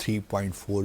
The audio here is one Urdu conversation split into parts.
$3.4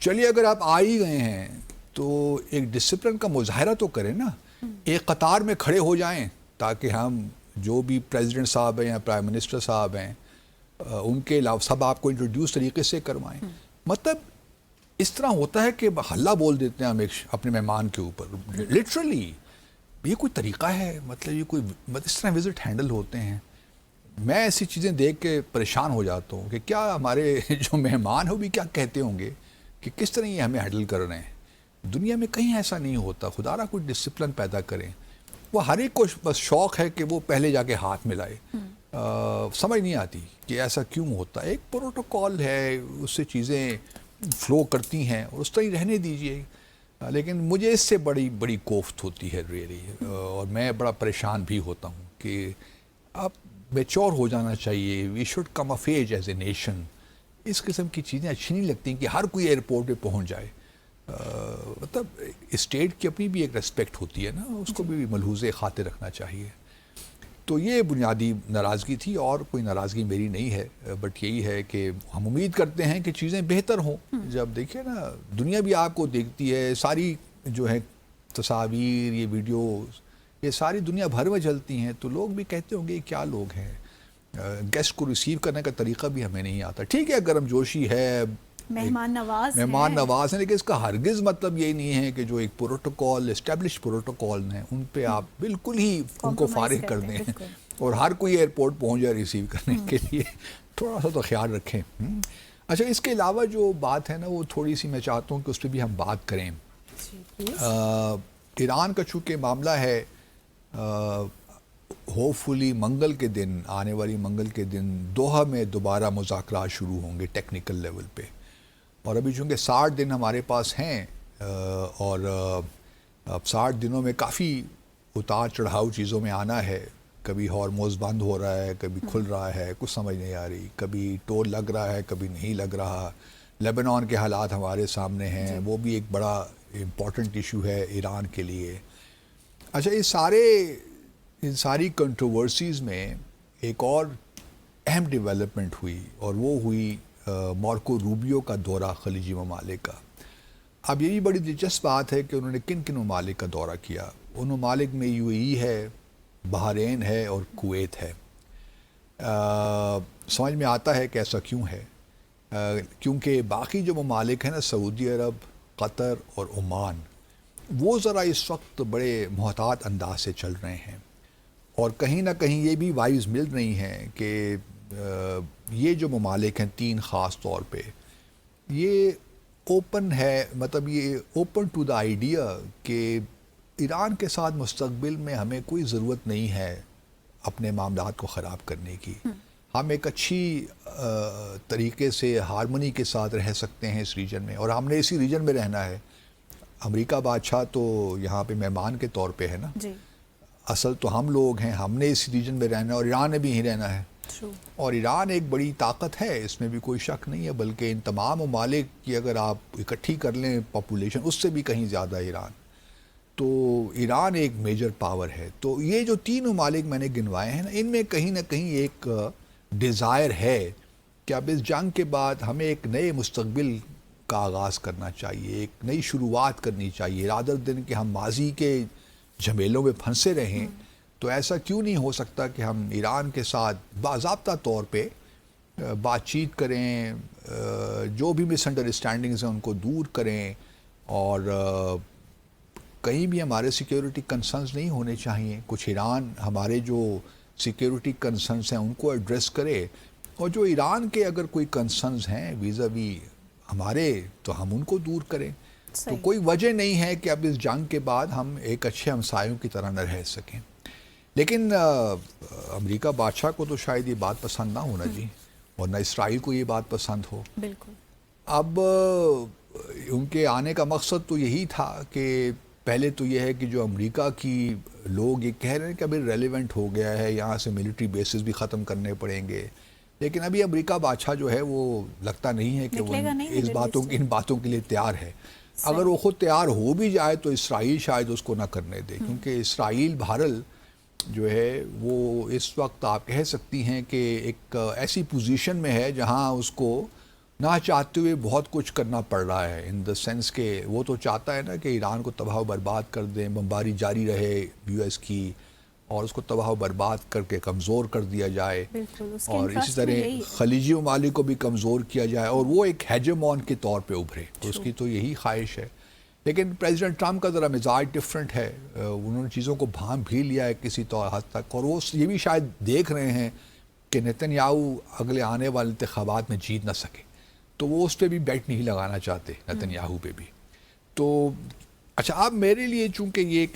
چلیے اگر آپ آ ہی گئے ہیں تو ایک ڈسپلن کا مظاہرہ تو کریں نا, ایک قطار میں کھڑے ہو جائیں تاکہ ہم جو بھی پریزیڈنٹ صاحب ہیں یا پرائم منسٹر صاحب ہیں ان کے علاوہ سب آپ کو انٹروڈیوس طریقے سے کروائیں. مطلب اس طرح ہوتا ہے کہ ہلہ بول دیتے ہیں ہم ایک اپنے مہمان کے اوپر, لٹرلی یہ کوئی طریقہ ہے؟ مطلب یہ کوئی اس طرح وزٹ ہینڈل ہوتے ہیں؟ میں ایسی چیزیں دیکھ کے پریشان ہو جاتا ہوں کہ کیا ہمارے جو مہمان ہیں وہ بھی کیا کہتے ہوں گے کہ کس طرح یہ ہمیں ہینڈل کر رہے ہیں. دنیا میں کہیں ایسا نہیں ہوتا. خدا را کوئی ڈسپلن پیدا کریں. وہ ہر ایک کو بس شوق ہے کہ وہ پہلے جا کے ہاتھ ملائے. سمجھ نہیں آتی کہ ایسا کیوں ہوتا ہے. ایک پروٹوکول ہے, اس سے چیزیں فلو کرتی ہیں اور اس طرح ہی رہنے دیجیے. لیکن مجھے اس سے بڑی کوفت ہوتی ہے ریئلی, اور میں بڑا پریشان بھی ہوتا ہوں کہ آپ میچور ہو جانا چاہیے. We should come of age as a nation. اس قسم کی چیزیں اچھی نہیں لگتی کہ ہر کوئی ایئرپورٹ پہ پہنچ جائے. مطلب اسٹیٹ کی اپنی بھی ایک ریسپیکٹ ہوتی ہے نا, اس کو بھی ملحوظ خاطر رکھنا چاہیے. تو یہ بنیادی ناراضگی تھی, اور کوئی ناراضگی میری نہیں ہے, بٹ یہی ہے کہ ہم امید کرتے ہیں کہ چیزیں بہتر ہوں. جب دیکھیں نا دنیا بھی آپ کو دیکھتی ہے, ساری جو ہے تصاویر, یہ ویڈیوز, یہ ساری دنیا بھر میں چلتی ہیں, تو لوگ بھی کہتے ہوں گے یہ کیا لوگ ہیں. گیسٹ کو ریسیو کرنے کا طریقہ بھی ہمیں نہیں آتا. ٹھیک ہے گرم جوشی ہے, مہمان نواز ہیں, لیکن اس کا ہرگز مطلب یہ نہیں ہے کہ جو ایک پروٹوکول اسٹیبلش پروٹوکول ہیں ان پہ آپ بالکل ہی ان کو فارغ کر دیں اور ہر کوئی ایئرپورٹ پہنچ جائے ریسیو کرنے کے لیے. تھوڑا سا تو خیال رکھیں. اچھا, اس کے علاوہ جو بات ہے نا وہ تھوڑی سی میں چاہتا ہوں کہ اس پہ بھی ہم بات کریں. ایران کا چونکہ معاملہ ہے, ہوپ فلی منگل کے دن, آنے والی منگل کے دن دوحہ میں دوبارہ مذاکرات شروع ہوں گے ٹیکنیکل لیول پہ. اور ابھی چونکہ 60 دن ہمارے پاس ہیں, اور اب 60 دنوں میں کافی اتار چڑھاؤ چیزوں میں آنا ہے. کبھی ہارموز بند ہو رہا ہے, کبھی کھل رہا ہے, کچھ سمجھ نہیں آ رہی, کبھی ٹول لگ رہا ہے, کبھی نہیں لگ رہا. لیبنان کے حالات ہمارے سامنے ہیں, وہ بھی ایک بڑا امپورٹنٹ ایشو ہے ایران کے لیے. اچھا, ان ساری کنٹروورسیز میں ایک اور اہم ڈیولپمنٹ ہوئی, اور وہ ہوئی مارکو روبیو کا دورہ خلیجی ممالک کا. اب یہ بھی بڑی دلچسپ بات ہے کہ انہوں نے کن کن ممالک کا دورہ کیا. ان ممالک میں UAE ہے, بحرین ہے اور کویت ہے. سمجھ میں آتا ہے کہ ایسا کیوں ہے, کیونکہ باقی جو ممالک ہیں نا, سعودی عرب, قطر اور عمان, وہ ذرا اس وقت بڑے محتاط انداز سے چل رہے ہیں. اور کہیں نہ کہیں یہ بھی وائز مل رہی ہیں کہ یہ جو ممالک ہیں 3 خاص طور پہ, یہ اوپن ہے, مطلب یہ اوپن ٹو دا آئیڈیا کہ ایران کے ساتھ مستقبل میں ہمیں کوئی ضرورت نہیں ہے اپنے معاملات کو خراب کرنے کی. ہم ایک اچھی طریقے سے ہارمونی کے ساتھ رہ سکتے ہیں اس ریجن میں, اور ہم نے اسی ریجن میں رہنا ہے. امریکہ بادشاہ تو یہاں پہ مہمان کے طور پہ ہے نا, اصل تو ہم لوگ ہیں, ہم نے اس ریجن میں رہنا ہے, اور ایران نے بھی ہی رہنا ہے. اور ایران ایک بڑی طاقت ہے, اس میں بھی کوئی شک نہیں ہے, بلکہ ان تمام ممالک کی اگر آپ اکٹھی کر لیں پاپولیشن, اس سے بھی کہیں زیادہ ایران. تو ایران ایک میجر پاور ہے. تو یہ جو 3 ممالک میں نے گنوائے ہیں نا, ان میں کہیں نہ کہیں ایک ڈیزائر ہے کہ اب اس جنگ کے بعد ہمیں ایک نئے مستقبل کا آغاز کرنا چاہیے, ایک نئی شروعات کرنی چاہیے, رادر دن کہ ہم ماضی کے جھمیلوں میں پھنسے رہیں. تو ایسا کیوں نہیں ہو سکتا کہ ہم ایران کے ساتھ باضابطہ طور پہ بات چیت کریں, جو بھی مس انڈرسٹینڈنگز ہیں ان کو دور کریں, اور کہیں بھی ہمارے سیکیورٹی کنسرنز نہیں ہونے چاہیے. کچھ ایران ہمارے جو سیکیورٹی کنسرنز ہیں ان کو ایڈریس کرے, اور جو ایران کے اگر کوئی کنسرنز ہیں ویزاوی ہمارے, تو ہم ان کو دور کریں. تو کوئی وجہ نہیں ہے کہ اب اس جنگ کے بعد ہم ایک اچھے ہمسایوں کی طرح نہ رہ سکیں. لیکن امریکہ بادشاہ کو تو شاید یہ بات پسند نہ ہونا جی, اور نہ اسرائیل کو یہ بات پسند ہو. بالکل. اب ان کے آنے کا مقصد تو یہی تھا کہ پہلے تو یہ ہے کہ جو امریکہ کی لوگ یہ کہہ رہے ہیں کہ ابھی ریلیونٹ ہو گیا ہے, یہاں سے ملٹری بیسز بھی ختم کرنے پڑیں گے. لیکن ابھی امریکہ بادشاہ جو ہے وہ لگتا نہیں ہے کہ وہ ان باتوں کے لیے تیار ہے. اگر وہ خود تیار ہو بھی جائے تو اسرائیل شاید اس کو نہ کرنے دے, کیونکہ اسرائیل بہرحال جو ہے وہ اس وقت آپ کہہ سکتی ہیں کہ ایک ایسی پوزیشن میں ہے جہاں اس کو نہ چاہتے ہوئے بہت کچھ کرنا پڑ رہا ہے، ان دا سینس کہ وہ تو چاہتا ہے نا کہ ایران کو تباہ و برباد کر دیں، بمباری جاری رہے یو ایس کی، اور اس کو تباہ و برباد کر کے کمزور کر دیا جائے، بالکل اس کے اور اسی انٹرسٹ میں طرح یہی ہے۔ خلیجی ممالک کو بھی کمزور کیا جائے اور وہ ایک ہیجمون کے طور پہ ابھرے، تو اس کی تو یہی خواہش ہے۔ لیکن پریزیڈنٹ ٹرمپ کا ذرا مزاج ڈفرینٹ ہے، انہوں نے چیزوں کو بھانپ بھی لیا ہے کسی طور حد تک، اور وہ یہ بھی شاید دیکھ رہے ہیں کہ نتن یاہو اگلے آنے والے انتخابات میں جیت نہ سکے، تو وہ اس پہ بھی بیٹ نہیں لگانا چاہتے، نتن یاہو پہ بھی۔ تو اچھا، اب میرے لیے چونکہ یہ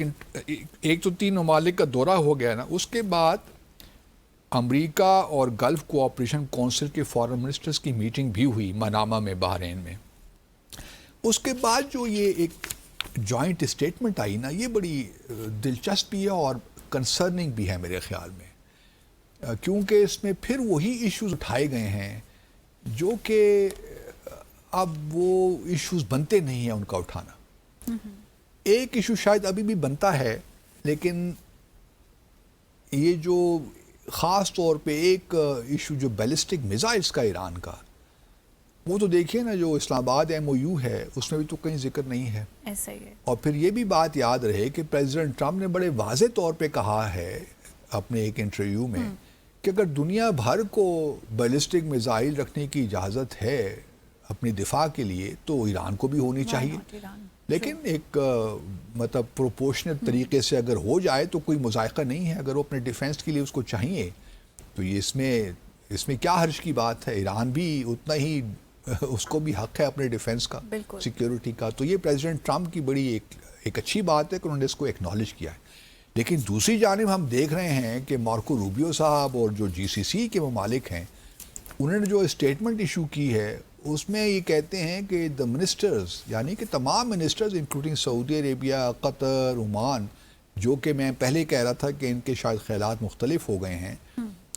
ایک تو 3 ممالک کا دورہ ہو گیا نا، اس کے بعد امریکہ اور گلف کوآپریشن کونسل کے فارن منسٹرز کی میٹنگ بھی ہوئی منامہ میں، بحرین میں۔ اس کے بعد جو یہ ایک جوائنٹ اسٹیٹمنٹ آئی نا، یہ بڑی دلچسپ بھی ہے اور کنسرننگ بھی ہے میرے خیال میں، کیونکہ اس میں پھر وہی ایشوز اٹھائے گئے ہیں جو کہ اب وہ ایشوز بنتے نہیں ہیں ان کا اٹھانا۔ ایک ایشو شاید ابھی بھی بنتا ہے، لیکن یہ جو خاص طور پہ ایک ایشو جو بیلسٹک میزائلز کا ایران کا، وہ تو دیکھیے نا، جو اسلام آباد MOU ہے اس میں بھی تو کہیں ذکر نہیں ہے۔ ایسا ہی ہے۔ اور پھر یہ بھی بات یاد رہے کہ پریزیڈنٹ ٹرمپ نے بڑے واضح طور پہ کہا ہے اپنے ایک انٹرویو میں کہ اگر دنیا بھر کو بیلسٹک میزائل رکھنے کی اجازت ہے اپنی دفاع کے لیے تو ایران کو بھی ہونی چاہیے، لیکن ایک مطلب پروپورشنل طریقے سے اگر ہو جائے تو کوئی مذائقہ نہیں ہے۔ اگر وہ اپنے ڈیفنس کے لیے اس کو چاہیے تو یہ اس میں کیا حرج کی بات ہے؟ ایران بھی اتنا ہی، اس کو بھی حق ہے اپنے ڈیفنس کا، سیکیورٹی کا۔ تو یہ پریزیڈنٹ ٹرمپ کی بڑی ایک اچھی بات ہے کہ انہوں نے اس کو ایکنالج کیا ہے۔ لیکن دوسری جانب ہم دیکھ رہے ہیں کہ مارکو روبیو صاحب اور جو GCC کے ممالک ہیں، انہوں نے جو اسٹیٹمنٹ ایشو کی ہے اس میں یہ کہتے ہیں کہ دا منسٹرز، یعنی کہ تمام منسٹرز انکلوڈنگ سعودی عربیہ، قطر، عمان، جو کہ میں پہلے کہہ رہا تھا کہ ان کے شاید خیالات مختلف ہو گئے ہیں،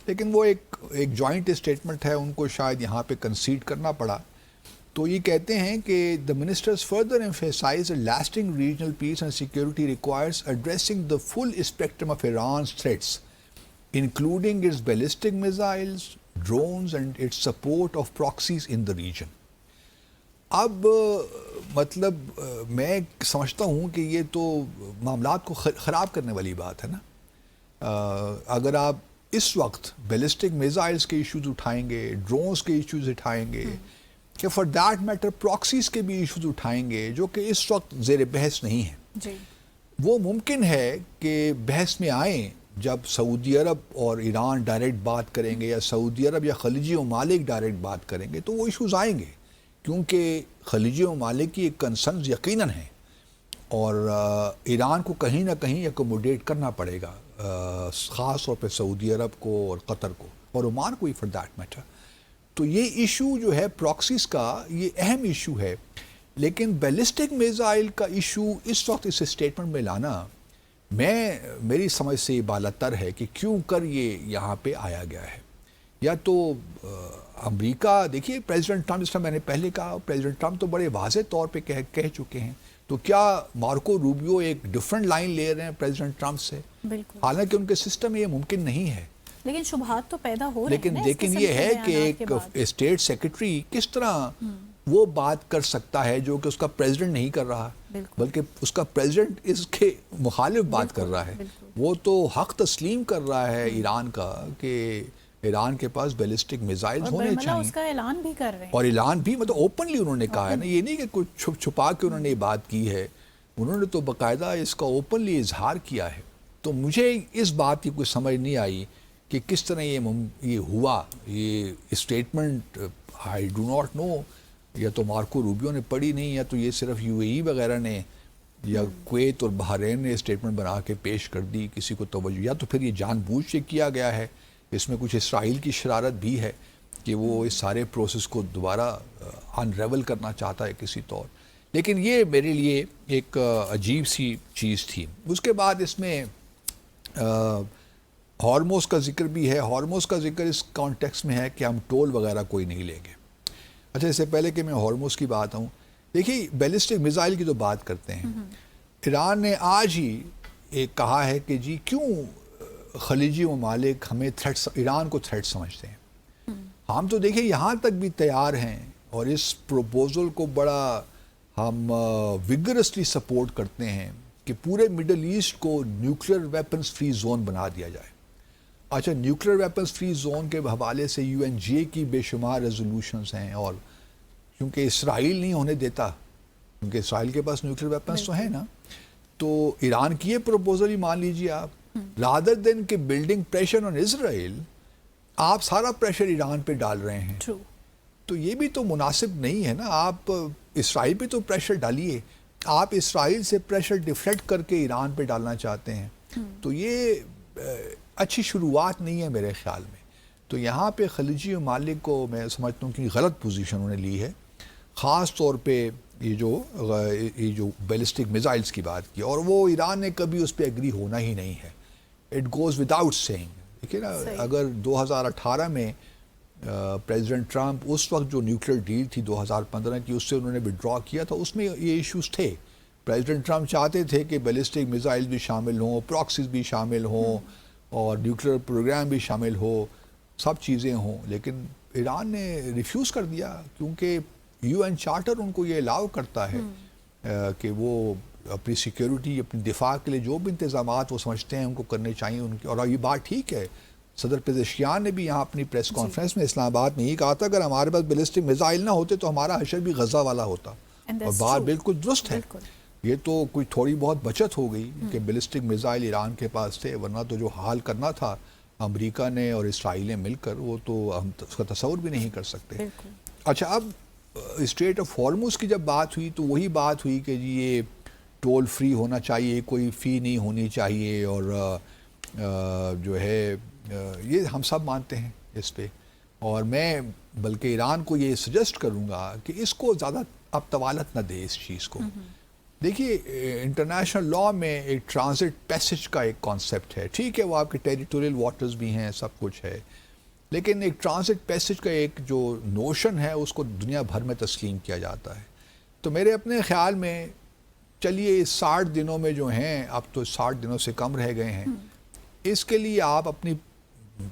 لیکن وہ ایک جوائنٹ اسٹیٹمنٹ ہے، ان کو شاید یہاں پہ کنسیڈ کرنا پڑا۔ تو یہ کہتے ہیں کہ the ministers further emphasize that lasting regional peace and security requires addressing the full spectrum of Iran's threats, including its ballistic missiles, drones and its support of proxies in the region. اب مطلب میں سمجھتا ہوں کہ یہ تو معاملات کو خراب کرنے والی بات ہے نا۔ اگر آپ اس وقت بیلسٹک میزائلز کے ایشوز اٹھائیں گے، ڈرونز کے ایشوز اٹھائیں گے، کہ فار دیٹ میٹر پراکسیز کے بھی ایشوز اٹھائیں گے جو کہ اس وقت زیر بحث نہیں ہیں، وہ ممکن ہے کہ بحث میں آئیں جب سعودی عرب اور ایران ڈائریکٹ بات کریں گے، یا سعودی عرب یا خلیجی ممالک ڈائریکٹ بات کریں گے، تو وہ ایشوز آئیں گے، کیونکہ خلیجی ممالک کی ایک کنسرنز یقیناً ہیں، اور ایران کو کہیں نہ کہیں ایکوموڈیٹ کرنا پڑے گا، خاص طور پہ سعودی عرب کو اور قطر کو اور عمان کو ہی فار دیٹ میٹر۔ تو یہ ایشو جو ہے پراکسیز کا، یہ اہم ایشو ہے، لیکن بیلسٹک میزائل کا ایشو اس وقت اس اسٹیٹمنٹ میں لانا میری سمجھ سے یہ بالاتر ہے کہ کیوں کر یہ یہاں پہ آیا گیا ہے۔ یا تو امریکہ، دیکھیے پریزیڈنٹ ٹرمپ، جس طرح میں نے پہلے کہا، پریزیڈنٹ ٹرمپ تو بڑے واضح طور پہ کہہ چکے ہیں، تو کیا مارکو روبیو ایک ڈیفرنٹ لائن لے رہے ہیں پریزیڈنٹ ٹرمپ سے؟ حالانکہ ان کے سسٹم میں یہ ممکن نہیں ہے، لیکن شبہات تو پیدا ہو رہے ہیں۔ لیکن یہ ہے کہ ایک اسٹیٹ سیکرٹری کس طرح وہ بات کر سکتا ہے جو کہ اس کا پریزیڈنٹ نہیں کر رہا، بلکہ اس کا پریزیڈنٹ اس کے مخالف بات کر رہا ہے۔ وہ تو حق تسلیم کر رہا ہے ایران کا کہ ایران کے پاس بیلسٹک میزائلز ہونے چاہیے، اس کا اعلان بھی کر رہے ہیں، اور اعلان بھی مطلب اوپنلی انہوں نے کہا ہے نا، یہ نہیں کہ کچھ چھپ چھپا کے انہوں نے یہ بات کی ہے، انہوں نے تو باقاعدہ اس کا اوپنلی اظہار کیا ہے۔ تو مجھے اس بات کی کوئی سمجھ نہیں آئی کہ کس طرح یہ ہوا، یہ statement I do not know, یا تو مارکو روبیو نے پڑھی نہیں، یا تو یہ صرف UAE وغیرہ نے یا کویت اور بحرین نے اسٹیٹمنٹ بنا کے پیش کر دی، کسی کو توجہ، یا تو پھر یہ جان بوجھ سے کیا گیا ہے۔ اس میں کچھ اسرائیل کی شرارت بھی ہے کہ وہ اس سارے پروسیس کو دوبارہ انریول کرنا چاہتا ہے کسی طور، لیکن یہ میرے لیے ایک عجیب سی چیز تھی۔ اس کے بعد اس میں ہارموز کا ذکر بھی ہے۔ ہارموز کا ذکر اس کانٹیکس میں ہے کہ ہم ٹول وغیرہ کوئی نہیں لیں گے۔ اچھا، اس سے پہلے کہ میں ہارموز کی بات آؤں، دیکھیے بیلسٹک میزائل کی تو بات کرتے ہیں، ایران نے آج ہی ایک کہا ہے کہ جی کیوں خلیجی ممالک ہمیں ایران کو تھریٹ سمجھتے ہیں۔ ہم تو دیکھیں یہاں تک بھی تیار ہیں اور اس پروپوزل کو بڑا ہم وگرسلی سپورٹ کرتے ہیں کہ پورے مڈل ایسٹ کو نیوکلیر ویپنز فری زون بنا دیا جائے. اچھا, نیوکلیر ویپنز فری زون کے حوالے سے یو این جی اے کی بے شمار ریزولوشنز ہیں, اور کیونکہ اسرائیل نہیں ہونے دیتا, کیونکہ اسرائیل کے پاس نیوکلیر ویپنز تو ہیں نا, تو ایران کی یہ پروپوزل ہی مان لیجیے آپ, رادر دین کہ بلڈنگ پریشر آن اسرائیل, آپ سارا پریشر ایران پہ ڈال رہے ہیں. تو یہ بھی تو مناسب نہیں ہے نا. آپ اسرائیل پہ تو پریشر ڈالیے, آپ اسرائیل سے پریشر ڈیفلیکٹ کر کے ایران پہ ڈالنا چاہتے ہیں, تو یہ اچھی شروعات نہیں ہے میرے خیال میں. تو یہاں پہ خلیجی ممالک کو میں سمجھتا ہوں کہ غلط پوزیشن انہوں نے لی ہے, خاص طور پہ یہ جو بیلسٹک میزائلز کی بات کی, اور وہ ایران نے کبھی اس پہ ایگری ہونا ہی نہیں ہے. It goes without saying. دیکھیے نا, اگر 2018 میں پریزیڈنٹ ٹرمپ اس وقت جو نیوکلیر ڈیل تھی 2015 کی, اس سے انہوں نے وڈرا کیا تھا, اس میں یہ ایشوز تھے. پریزیڈنٹ ٹرمپ چاہتے تھے کہ بیلسٹک میزائل بھی شامل ہوں, پراکسیز بھی شامل ہوں, اور نیوکلیر پروگرام بھی شامل ہو, سب چیزیں ہوں, لیکن ایران نے ریفیوز کر دیا, کیونکہ یو این چارٹر ان کو یہ الاؤ کرتا ہے کہ وہ اپنی سیکیورٹی, اپنی دفاع کے لیے جو بھی انتظامات وہ سمجھتے ہیں ان کو کرنے چاہیے ان کی. اور یہ بات ٹھیک ہے, صدر پزشکیان نے بھی یہاں اپنی پریس کانفرنس میں اسلام آباد میں یہ کہا تھا, اگر ہمارے پاس بیلسٹک میزائل نہ ہوتے تو ہمارا حشر بھی غزہ والا ہوتا, اور بات بالکل درست ہے. یہ تو کوئی تھوڑی بہت بچت ہو گئی کہ بیلسٹک میزائل ایران کے پاس تھے, ورنہ تو جو حال کرنا تھا امریکہ نے اور اسرائیل نے مل کر, وہ تو ہم اس کا تصور بھی نہیں کر سکتے. اچھا, اب اسٹریٹ آف ہارموز کی جب بات ہوئی تو وہی بات ہوئی کہ جی یہ ٹول فری ہونا چاہیے, کوئی فی نہیں ہونی چاہیے, اور جو ہے یہ ہم سب مانتے ہیں اس پہ. اور میں بلکہ ایران کو یہ سجیسٹ کروں گا کہ اس کو زیادہ اب طوالت نہ دے اس چیز کو. دیکھیے, انٹرنیشنل لاء میں ایک ٹرانزٹ پیسج کا ایک کانسیپٹ ہے, ٹھیک ہے وہ آپ کے ٹیریٹوریل واٹرز بھی ہیں, سب کچھ ہے, لیکن ایک ٹرانزٹ پیسج کا ایک جو نوشن ہے اس کو دنیا بھر میں تسلیم کیا جاتا ہے. تو میرے اپنے خیال میں چلیے 60 دنوں میں جو ہیں, اب تو 60 دنوں سے کم رہ گئے ہیں, اس کے لیے آپ اپنی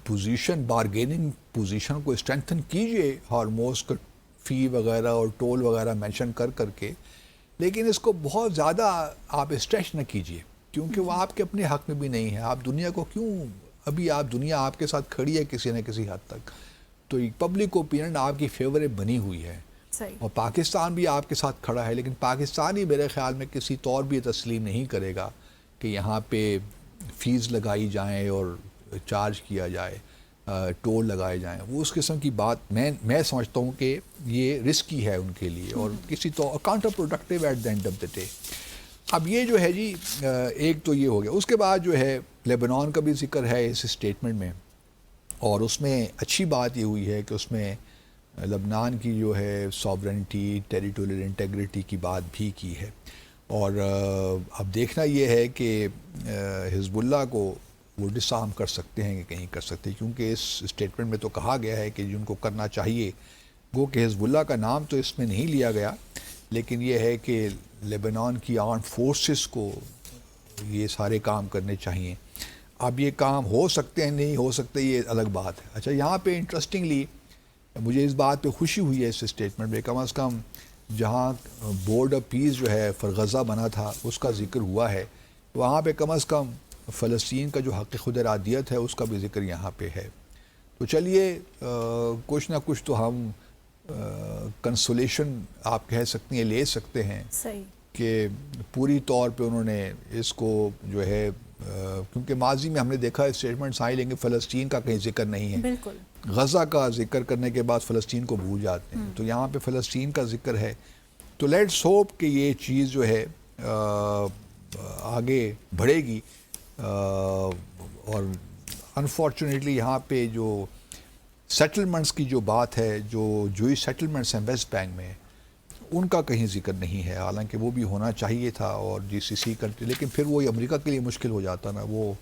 پوزیشن, بارگیننگ پوزیشن کو اسٹرینتھن کیجئے, ہارموز کا فی وغیرہ اور ٹول وغیرہ مینشن کر کے, لیکن اس کو بہت زیادہ آپ اسٹریچ نہ کیجئے, کیونکہ وہ آپ کے اپنے حق میں بھی نہیں ہے. آپ دنیا کو کیوں, ابھی آپ دنیا آپ کے ساتھ کھڑی ہے کسی نہ کسی حد تک, تو پبلک اوپینین آپ کی فیور بنی ہوئی ہے, اور پاکستان بھی آپ کے ساتھ کھڑا ہے, لیکن پاکستان ہی میرے خیال میں کسی طور بھی تسلیم نہیں کرے گا کہ یہاں پہ فیس لگائی جائیں اور چارج کیا جائے, ٹول لگائے جائیں. وہ اس قسم کی بات میں سمجھتا ہوں کہ یہ رسکی ہے ان کے لیے, اور کسی طور counterproductive at the end of the day. اب یہ جو ہے جی, ایک تو یہ ہو گیا. اس کے بعد جو ہے لیبنان کا بھی ذکر ہے اس اسٹیٹمنٹ میں, اور اس میں اچھی بات یہ ہوئی ہے کہ اس میں لبنان کی جو ہے ساورنٹی, ٹیریٹوریل انٹیگریٹی کی بات بھی کی ہے. اور اب دیکھنا یہ ہے کہ حزب اللہ کو وہ ڈسارم کر سکتے ہیں کہ نہیں کر سکتے, کیونکہ اس اسٹیٹمنٹ میں تو کہا گیا ہے کہ جن کو کرنا چاہیے, گو کہ حزب اللہ کا نام تو اس میں نہیں لیا گیا, لیکن یہ ہے کہ لیبنان کی آرم فورسز کو یہ سارے کام کرنے چاہیے. اب یہ کام ہو سکتے ہیں نہیں ہو سکتے یہ الگ بات ہے. اچھا, یہاں پہ انٹرسٹنگلی مجھے اس بات پہ خوشی ہوئی ہے اس اسٹیٹمنٹ میں, کم از کم جہاں بورڈ آف پیس جو ہے فرغزہ بنا تھا اس کا ذکر ہوا ہے, وہاں پہ کم از کم فلسطین کا جو حق خود ارادیت ہے اس کا بھی ذکر یہاں پہ ہے. تو چلیے کچھ نہ کچھ تو ہم کنسولیشن آپ کہہ سکتے ہیں لے سکتے ہیں کہ پوری طور پہ انہوں نے اس کو جو ہے, کیونکہ ماضی میں ہم نے دیکھا اسٹیٹمنٹس آئی, لیکن فلسطین کا کہیں ذکر نہیں ہے. بالکل, غزہ کا ذکر کرنے کے بعد فلسطین کو بھول جاتے ہیں, تو یہاں پہ فلسطین کا ذکر ہے. تو لیٹس ہوپ کہ یہ چیز جو ہے آگے بڑھے گی, اور انفارچونیٹلی یہاں پہ جو سیٹلمنٹس کی جو بات ہے, جو جوئی سیٹلمنٹس ہیں ویسٹ بینک میں, ان کا کہیں ذکر نہیں ہے, حالانکہ وہ بھی ہونا چاہیے تھا, اور جی سی سی کنٹری, لیکن پھر وہ امریکہ کے لیے مشکل ہو جاتا نا وہ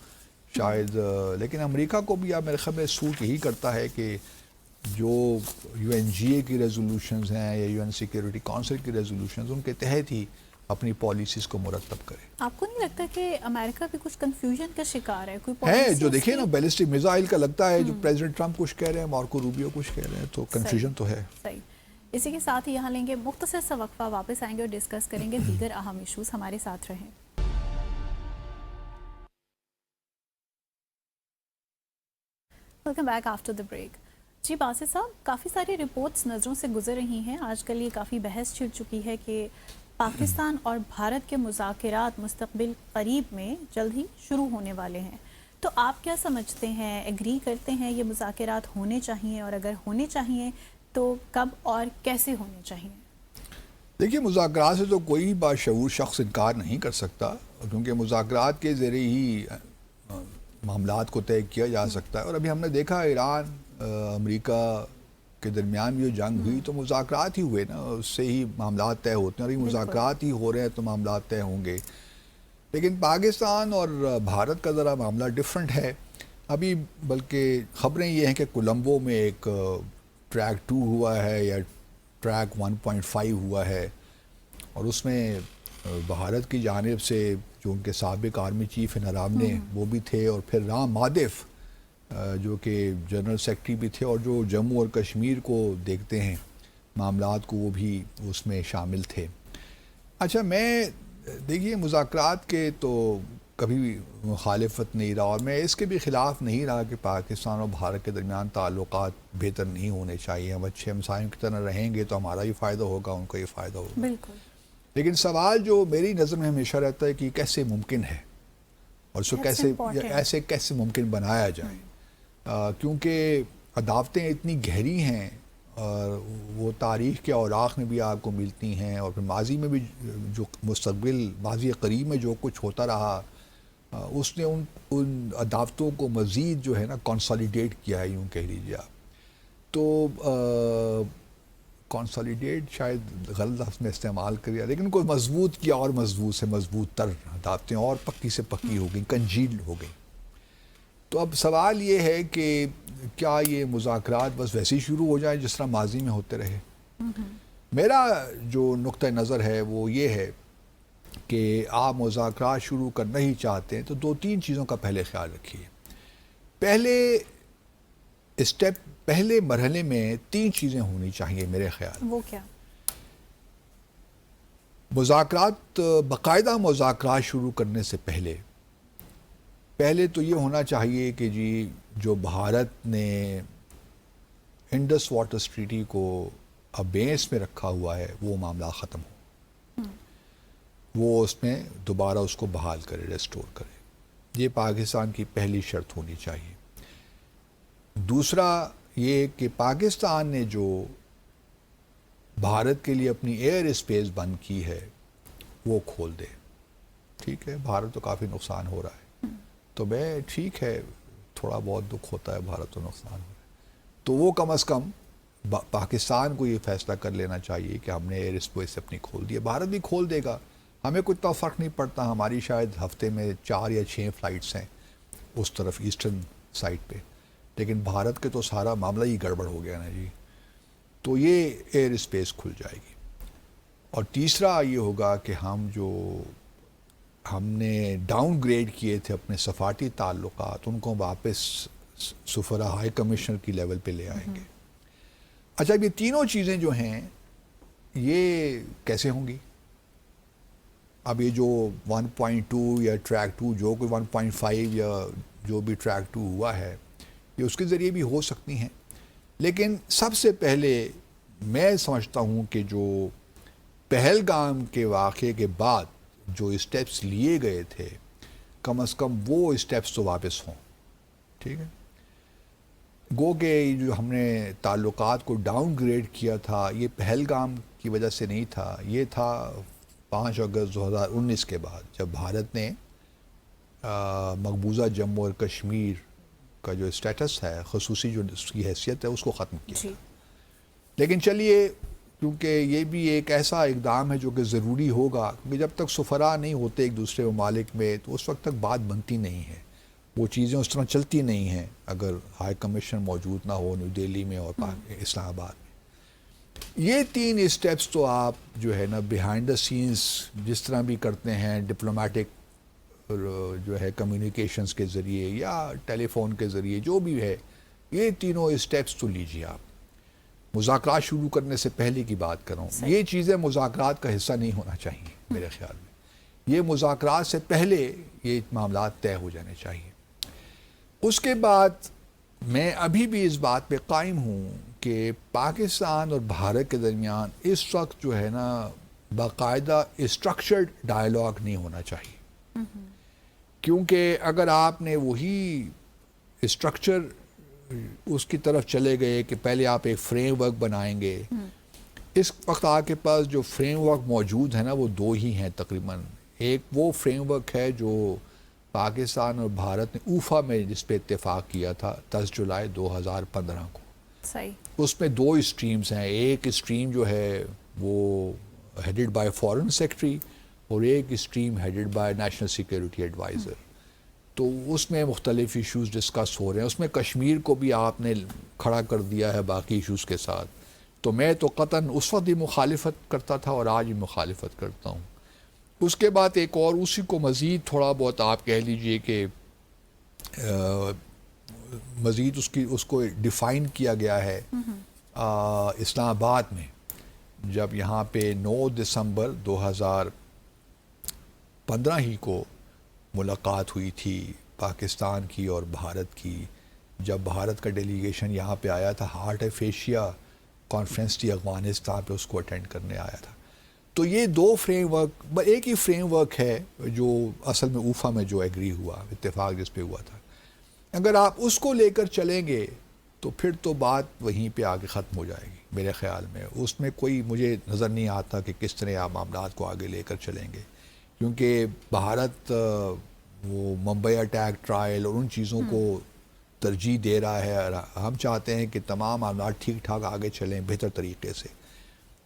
شاید. لیکن امریکہ کو بھی آپ میرے خیال میں سوٹ یہی کرتا ہے کہ جو یو این جی اے کی ریزولوشنز ہیں یا یو این سیکیورٹی کونسل کی ریزولوشنز, ان کے تحت ہی اپنی پالیسیز کو مرتب کرے. آپ کو نہیں لگتا کہ امریکہ بھی کچھ کنفیوژن کا شکار ہے؟ کوئی ہے جو دیکھیں نا بیلسٹک میزائل کا لگتا ہے جو پریزیڈنٹ ٹرمپ کچھ کہہ رہے ہیں, مارکو روبیو کچھ کہہ رہے ہیں, تو کنفیوژن تو ہے. صحیح. اسی کے ساتھ ہی یہاں لیں گے مختصر سا وقفہ، واپس آئیں گے اور ڈسکس کریں گے دیگر اہم ایشوز. ہمارے ساتھ رہیں. Welcome back after the break. جی باسط صاحب، کافی ساری رپورٹس نظروں سے گزر رہی ہیں. آج کل یہ کافی بحث چھڑ چکی ہے کہ پاکستان اور بھارت کے مذاکرات مستقبل قریب میں جلد ہی شروع ہونے والے ہیں. تو آپ کیا سمجھتے ہیں، ایگری کرتے ہیں یہ مذاکرات ہونے چاہیے، اور اگر ہونے چاہیے تو کب اور کیسے ہونے چاہیے؟ دیکھیے، مذاکرات سے تو کوئی باشعور شخص انکار نہیں کر سکتا، کیونکہ مذاکرات کے ذریعے ہی معاملات کو طے کیا جا سکتا ہے. اور ابھی ہم نے دیکھا ایران امریکہ کے درمیان جو جنگ ہوئی تو مذاکرات ہی ہوئے نا، اس سے ہی معاملات طے ہوتے ہیں، اور یہ مذاکرات ہی ہو رہے ہیں تو معاملات طے ہوں گے. لیکن پاکستان اور بھارت کا ذرا معاملہ ڈیفرنٹ ہے ابھی. بلکہ خبریں یہ ہیں کہ کولمبو میں ایک ٹریک 2 ہوا ہے یا ٹریک 1.5 ہوا ہے، اور اس میں بھارت کی جانب سے جو ان کے سابق آرمی چیف ہیں نرامنے، وہ بھی تھے، اور پھر رام مادف جو کہ جنرل سیکرٹری بھی تھے اور جو جموں اور کشمیر کو دیکھتے ہیں معاملات کو، وہ بھی اس میں شامل تھے. اچھا، میں دیکھیے مذاکرات کے تو کبھی مخالفت نہیں رہا، اور میں اس کے بھی خلاف نہیں رہا کہ پاکستان اور بھارت کے درمیان تعلقات بہتر نہیں ہونے چاہیے. ہم اچھے ہمسایوں کی طرح رہیں گے تو ہمارا بھی فائدہ ہوگا، ان کا بھی فائدہ ہوگا. بالکل. لیکن سوال جو میری نظر میں ہمیشہ رہتا ہے کہ کیسے ممکن ہے، اور اس کو کیسے ممکن بنایا جائے. کیونکہ عداوتیں اتنی گہری ہیں، اور وہ تاریخ کے اوراق میں بھی آپ کو ملتی ہیں، اور پھر ماضی میں بھی جو ماضی قریب میں جو کچھ ہوتا رہا، اس نے ان عداوتوں کو مزید جو ہے نا کنسالیڈیٹ کیا ہے، یوں کہہ لیجیے آپ. تو کنسالیڈیٹ شاید غلط لفظ میں استعمال کریا، لیکن کوئی مضبوط کیا، اور مضبوط سے مضبوط تر عداوتیں اور پکی سے پکی ہو گئی، کنجیل ہو گئی. تو اب سوال یہ ہے کہ کیا یہ مذاکرات بس ویسے ہی شروع ہو جائیں جس طرح ماضی میں ہوتے رہے؟ میرا جو نقطہ نظر ہے وہ یہ ہے کہ آپ مذاکرات شروع کرنا ہی چاہتے ہیں تو 2-3 چیزوں کا پہلے خیال رکھیے. پہلے مرحلے میں 3 چیزیں ہونی چاہیے میرے خیال. وہ کیا؟ مذاکرات، باقاعدہ مذاکرات شروع کرنے سے پہلے تو یہ ہونا چاہیے کہ جی جو بھارت نے انڈس واٹرز ٹریٹی کو ابینس میں رکھا ہوا ہے وہ معاملہ ختم ہو، وہ اس میں دوبارہ اس کو بحال کرے، ریسٹور کرے. یہ پاکستان کی پہلی شرط ہونی چاہیے. دوسرا یہ کہ پاکستان نے جو بھارت کے لیے اپنی ایئر اسپیس بند کی ہے وہ کھول دے. ٹھیک ہے، بھارت تو کافی نقصان ہو رہا ہے، تو ٹھیک ہے، تھوڑا بہت دکھ ہوتا ہے، بھارت تو نقصان ہو رہا ہے، تو وہ کم از کم پاکستان کو یہ فیصلہ کر لینا چاہیے کہ ہم نے ایئر اسپیس اپنی کھول دی ہے. بھارت بھی کھول دے گا، ہمیں کچھ تو فرق نہیں پڑتا. ہماری شاید ہفتے میں 4 یا 6 فلائٹس ہیں اس طرف ایسٹرن سائڈ پہ، لیکن بھارت کے تو سارا معاملہ ہی گڑبڑ ہو گیا نا جی. تو یہ ایئر اسپیس کھل جائے گی. اور تیسرا یہ ہوگا کہ ہم نے ڈاؤن گریڈ کیے تھے اپنے سفارتی تعلقات، ان کو واپس سفرا ہائی کمشنر کی لیول پہ لے آئیں گے. اچھا، یہ تینوں چیزیں جو ہیں یہ کیسے ہوں گی؟ اب یہ جو 1.2 یا ٹریک 2 جو کوئی 1.5 یا جو بھی ٹریک 2 ہوا ہے، یہ اس کے ذریعے بھی ہو سکتی ہیں. لیکن سب سے پہلے میں سمجھتا ہوں کہ جو پہلگام کے واقعے کے بعد جو اسٹیپس لیے گئے تھے، کم از کم وہ اسٹیپس تو واپس ہوں. ٹھیک ہے، گو کہ جو ہم نے تعلقات کو ڈاؤن گریڈ کیا تھا یہ پہلگام کی وجہ سے نہیں تھا، یہ تھا 5 اگست 2019 کے بعد، جب بھارت نے مقبوضہ جموں اور کشمیر کا جو اسٹیٹس ہے، خصوصی جو اس کی حیثیت ہے، اس کو ختم کیا. جی. لیکن چلیے، کیونکہ یہ بھی ایک ایسا اقدام ہے جو کہ ضروری ہوگا، کیونکہ جب تک سفراء نہیں ہوتے ایک دوسرے ممالک میں تو اس وقت تک بات بنتی نہیں ہے، وہ چیزیں اس طرح چلتی نہیں ہیں اگر ہائی کمیشن موجود نہ ہو نیو دہلی میں اور اسلام آباد میں. یہ 3 اسٹیپس تو آپ جو ہے نا بیہائنڈ دا سینز جس طرح بھی کرتے ہیں، ڈپلومیٹک جو ہے کمیونیکیشنز کے ذریعے یا ٹیلی فون کے ذریعے جو بھی ہے، یہ تینوں اسٹیپس تو لیجیے آپ. مذاکرات شروع کرنے سے پہلے کی بات کر رہا ہوں. یہ چیزیں مذاکرات کا حصہ نہیں ہونا چاہیے میرے خیال میں. یہ مذاکرات سے پہلے یہ معاملات طے ہو جانے چاہیے. اس کے بعد میں ابھی بھی اس بات پہ قائم ہوں کہ پاکستان اور بھارت کے درمیان اس وقت جو ہے نا باقاعدہ اسٹرکچرڈ ڈائلاگ نہیں ہونا چاہیے. کیونکہ اگر آپ نے وہی اسٹرکچر اس کی طرف چلے گئے کہ پہلے آپ ایک فریم ورک بنائیں گے. اس وقت آپ کے پاس جو فریم ورک موجود ہے نا وہ دو ہی ہیں تقریباً. ایک وہ فریم ورک ہے جو پاکستان اور بھارت نے اوفا میں جس پہ اتفاق کیا تھا 10 جولائی 2015 کو. صحیح. اس میں دو اسٹریمز ہیں. ایک اسٹریم جو ہے وہ ہیڈڈ بائی فارن سیکرٹری اور ایک stream headed by national security adviser. تو اس میں مختلف ایشوز ڈسکس ہو رہے ہیں. اس میں کشمیر کو بھی آپ نے کھڑا کر دیا ہے باقی ایشوز کے ساتھ. تو میں تو قطعاً اس وقت بھی مخالفت کرتا تھا اور آج بھی مخالفت کرتا ہوں. اس کے بعد ایک اور اسی کو مزید تھوڑا بہت آپ کہہ لیجئے کہ مزید اس کو ڈیفائن کیا گیا ہے اسلام آباد میں جب یہاں پہ 9 دسمبر 2015 ہی کو ملاقات ہوئی تھی پاکستان کی اور بھارت کی. جب بھارت کا ڈیلیگیشن یہاں پہ آیا تھا ہارٹ آف ایشیا کانفرنس تھی افغانستان پہ, اس کو اٹینڈ کرنے آیا تھا. تو یہ دو فریم ورک ایک ہی فریم ورک ہے جو اصل میں اوفا میں جو ایگری ہوا اتفاق جس پہ ہوا تھا. اگر آپ اس کو لے کر چلیں گے تو پھر تو بات وہیں پہ آگے ختم ہو جائے گی میرے خیال میں. اس میں کوئی مجھے نظر نہیں آتا کہ کس طرح آپ معاملات کو آگے لے کر چلیں گے. کیونکہ بھارت وہ ممبئی اٹیک ٹرائل اور ان چیزوں کو ترجیح دے رہا ہے اور ہم چاہتے ہیں کہ تمام معاملات ٹھیک ٹھاک آگے چلیں بہتر طریقے سے.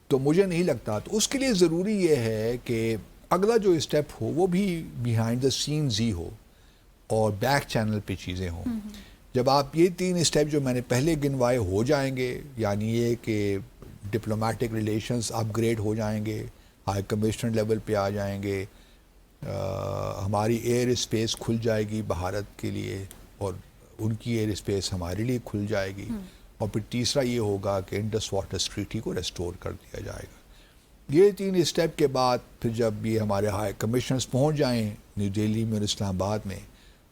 تو مجھے نہیں لگتا. تو اس کے لیے ضروری یہ ہے کہ اگلا جو اسٹیپ ہو وہ بھی بیہائنڈ دا سینز ہی ہو اور بیک چینل پہ چیزیں ہوں. جب آپ یہ 3 اسٹیپ جو میں نے پہلے گنوائے ہو جائیں گے, یعنی یہ کہ ڈپلومیٹک ریلیشنز اپ گریڈ ہو جائیں گے, ہائی کمشنر لیول پہ آ جائیں گے, ہماری ایئر اسپیس کھل جائے گی بھارت کے لیے اور ان کی ایئر اسپیس ہمارے لیے کھل جائے گی, اور پھر تیسرا یہ ہوگا کہ انڈس واٹر ٹریٹی کو ریسٹور کر دیا جائے گا. یہ 3 اسٹیپ کے بعد پھر جب یہ ہمارے ہائی کمشنرز پہنچ جائیں نیو دہلی میں اور اسلام آباد میں,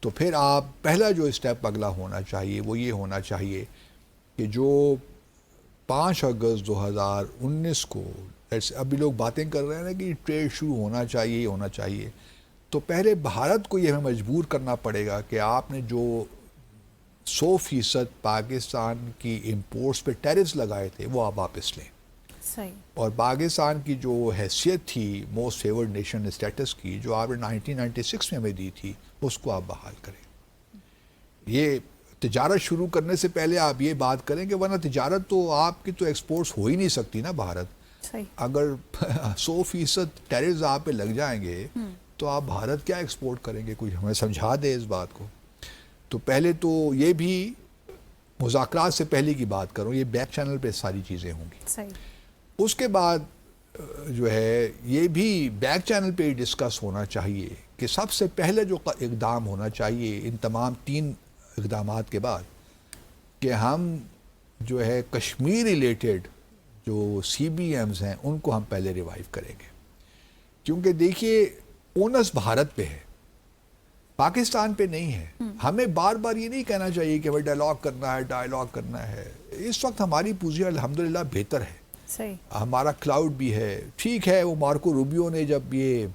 تو پھر آپ پہلا جو اسٹیپ اگلا ہونا چاہیے وہ یہ ہونا چاہیے کہ جو 5 اگست 2019 کو ابھی لوگ باتیں کر رہے ہیں نا کہ ٹریڈ شروع ہونا چاہیے یہ ہونا چاہیے, تو پہلے بھارت کو یہ ہمیں مجبور کرنا پڑے گا کہ آپ نے جو 100% پاکستان کی امپورٹس پہ ٹیرفز لگائے تھے وہ آپ واپس لیں. صحیح. اور پاکستان کی جو حیثیت تھی موسٹ فیورڈ نیشن اسٹیٹس کی جو آپ نے 1996 میں ہمیں دی تھی اس کو آپ بحال کریں. یہ تجارت شروع کرنے سے پہلے آپ یہ بات کریں کہ ورنہ تجارت تو آپ کی تو ایکسپورٹس ہو ہی نہیں سکتی نا بھارت. اگر 100% ٹیرفز آپ پہ لگ جائیں گے تو آپ بھارت کیا ایکسپورٹ کریں گے؟ کوئی ہمیں سمجھا دے اس بات کو. تو پہلے تو یہ بھی مذاکرات سے پہلے کی بات کروں, یہ بیک چینل پہ ساری چیزیں ہوں گی. صحیح. اس کے بعد جو ہے یہ بھی بیک چینل پہ ڈسکس ہونا چاہیے کہ سب سے پہلے جو اقدام ہونا چاہیے ان تمام 3 اقدامات کے بعد کہ ہم جو ہے کشمیر ریلیٹڈ جو سی بی ایمز ہیں ان کو ہم پہلے ریوائیو کریں گے. کیونکہ دیکھیے اونس بھارت پہ ہے, پاکستان پہ نہیں ہے. ہمیں بار بار یہ نہیں کہنا چاہیے کہ وہ ڈائلاگ کرنا ہے. اس وقت ہماری پوزیشن الحمدللہ بہتر ہے. صحیح. ہمارا کلاؤڈ بھی ہے ٹھیک ہے. وہ مارکو روبیو نے جب یہ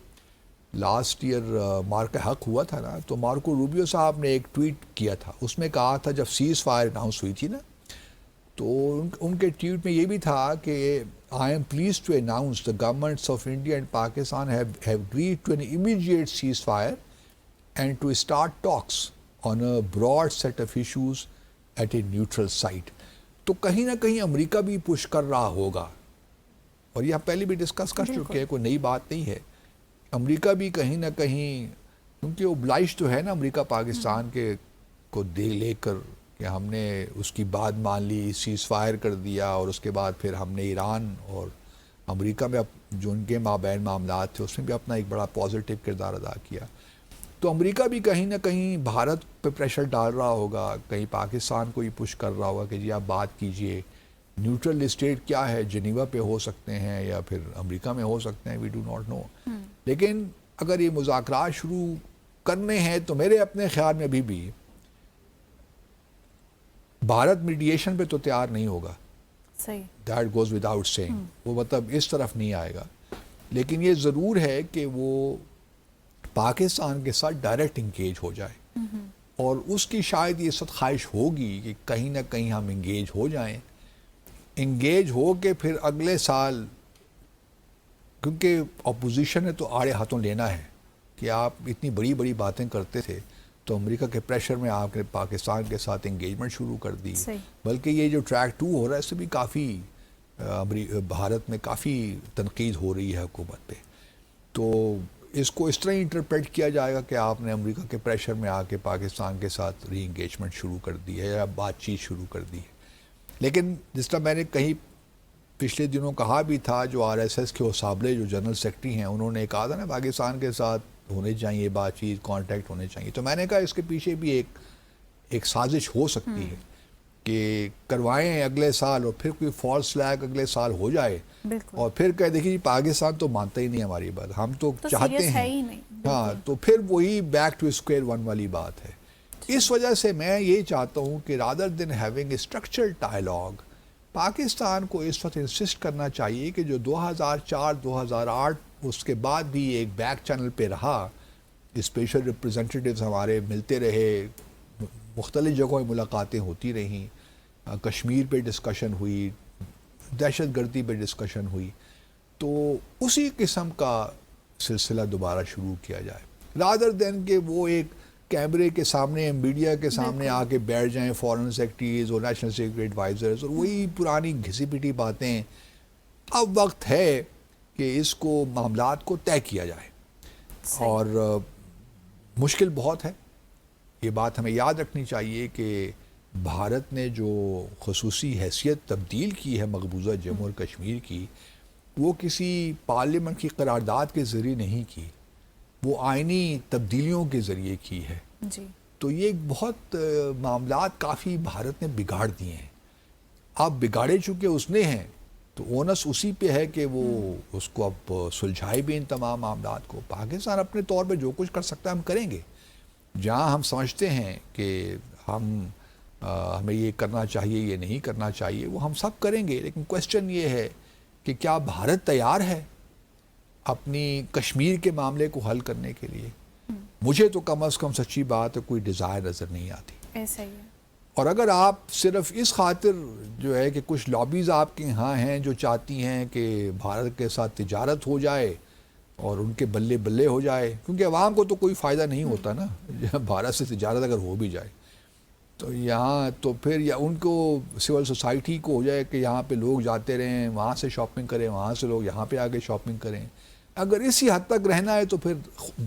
لاسٹ ایئر مارک حق ہوا تھا نا, تو مارکو روبیو صاحب نے ایک ٹویٹ کیا تھا, اس میں کہا تھا جب سیز فائر اناؤنس ہوئی تھی نا, تو ان کے ٹویٹ میں یہ بھی تھا کہ I am pleased to announce the governments of India and Pakistan have agreed to an immediate ceasefire and to start talks on a broad set of issues at a neutral site. تو کہیں نہ کہیں امریکہ بھی پش کر رہا ہوگا, اور یہ پہلے بھی ڈسکس کر چکے ہیں, کوئی نئی بات نہیں ہے. امریکہ بھی کہیں نہ کہیں, کیونکہ اوبلائش تو ہے نا امریکہ پاکستان کے کو لے کر کہ ہم نے اس کی بات مان لی, سیز فائر کر دیا, اور اس کے بعد پھر ہم نے ایران اور امریکہ میں جو ان کے مابین معاملات تھے اس میں بھی اپنا ایک بڑا پازیٹیو کردار ادا کیا. تو امریکہ بھی کہیں نہ کہیں بھارت پہ پریشر ڈال رہا ہوگا, کہیں پاکستان کو ہی پش کر رہا ہوگا کہ جی آپ بات کیجئے نیوٹرل اسٹیٹ کیا ہے، جنیوا پہ ہو سکتے ہیں یا پھر امریکہ میں ہو سکتے ہیں، وی ڈو ناٹ نو. لیکن اگر یہ مذاکرات شروع کرنے ہیں تو میرے اپنے خیال میں ابھی بھی بھارت میڈیشن پہ تو تیار نہیں ہوگا. صحیح. That goes without saying. وہ مطلب اس طرف نہیں آئے گا. لیکن یہ ضرور ہے کہ وہ پاکستان کے ساتھ ڈائریکٹ انگیج ہو جائے، اور اس کی شاید یہ سخت خواہش ہوگی کہ کہیں نہ کہیں ہم انگیج ہو جائیں. انگیج ہو کے پھر اگلے سال، کیونکہ اپوزیشن نے تو آڑے ہاتھوں لینا ہے کہ آپ اتنی بڑی بڑی باتیں کرتے تھے، تو امریکہ کے پریشر میں آپ نے پاکستان کے ساتھ انگیجمنٹ شروع کر دی. بلکہ یہ جو ٹریک 2 ہو رہا ہے اس سے بھی کافی بھارت میں کافی تنقید ہو رہی ہے حکومت پہ. تو اس کو اس طرح انٹرپریٹ کیا جائے گا کہ آپ نے امریکہ کے پریشر میں آ کے پاکستان کے ساتھ ری انگیجمنٹ شروع کر دی ہے یا بات چیت شروع کر دی ہے. لیکن جس طرح میں نے کہیں پچھلے دنوں کہا بھی تھا، جو آر ایس ایس کے وسابلے جو جنرل سیکرٹری ہیں انہوں نے کہا تھا نا پاکستان کے ساتھ ہونے چاہیے بات چیت، کانٹیکٹ ہونے چاہیے. تو میں نے کہا اس کے پیچھے بھی ایک سازش ہو سکتی ہے کہ کروائیں اگلے سال اور پھر کوئی فالس فلیگ اگلے سال ہو جائے اور پھر کہہ دیکھیے پاکستان تو مانتا ہی نہیں ہماری بات، ہم تو چاہتے ہیں. ہاں، تو پھر وہی بیک ٹو اسکوائر ون والی بات ہے. اس وجہ سے میں یہ چاہتا ہوں کہ rather than having a structured dialogue, Pakistan کو اس وقت انسسٹ کرنا چاہیے کہ جو 2004-2008 اس کے بعد بھی ایک بیک چینل پہ رہا، اسپیشل ریپریزنٹیٹیوز ہمارے ملتے رہے، مختلف جگہوں میں ملاقاتیں ہوتی رہیں، کشمیر پہ ڈسکشن ہوئی، دہشت گردی پہ ڈسکشن ہوئی، تو اسی قسم کا سلسلہ دوبارہ شروع کیا جائے. رادر دین کہ وہ ایک کیمرے کے سامنے، میڈیا کے سامنے آ کے بیٹھ جائیں فارن سیکرٹریز اور نیشنل سیکورٹی ایڈوائزرز اور وہی پرانی گھسی پٹی باتیں. اب وقت ہے کہ اس کو معاملات کو طے کیا جائے. اور مشکل بہت ہے، یہ بات ہمیں یاد رکھنی چاہیے کہ بھارت نے جو خصوصی حیثیت تبدیل کی ہے مقبوضہ جموں اور کشمیر کی، وہ کسی پارلیمنٹ کی قرارداد کے ذریعے نہیں کی، وہ آئینی تبدیلیوں کے ذریعے کی ہے. تو یہ بہت معاملات کافی بھارت نے بگاڑ دیے ہیں. اب بگاڑے چونکہ اس نے ہیں تو اونس اسی پہ ہے کہ وہ اس کو اب سلجھائے بھی ان تمام معاملات کو. پاکستان اپنے طور پہ جو کچھ کر سکتا ہے ہم کریں گے. جہاں ہم سمجھتے ہیں کہ ہمیں یہ کرنا چاہیے، یہ نہیں کرنا چاہیے، وہ ہم سب کریں گے. لیکن کویسچن یہ ہے کہ کیا بھارت تیار ہے اپنی کشمیر کے معاملے کو حل کرنے کے لیے؟ مجھے تو کم از کم سچی بات ہے کوئی ڈیزائر نظر نہیں آتی. ایسا ہی ہے. اور اگر آپ صرف اس خاطر جو ہے کہ کچھ لابیز آپ کے ہاں ہیں جو چاہتی ہیں کہ بھارت کے ساتھ تجارت ہو جائے اور ان کے بلے بلے ہو جائے، کیونکہ عوام کو تو کوئی فائدہ نہیں ہوتا نا بھارت سے تجارت اگر ہو بھی جائے تو یہاں تو پھر یا ان کو سول سوسائٹی کو ہو جائے کہ یہاں پہ لوگ جاتے رہیں، وہاں سے شاپنگ کریں، وہاں سے لوگ یہاں پہ آگے شاپنگ کریں. اگر اسی حد تک رہنا ہے تو پھر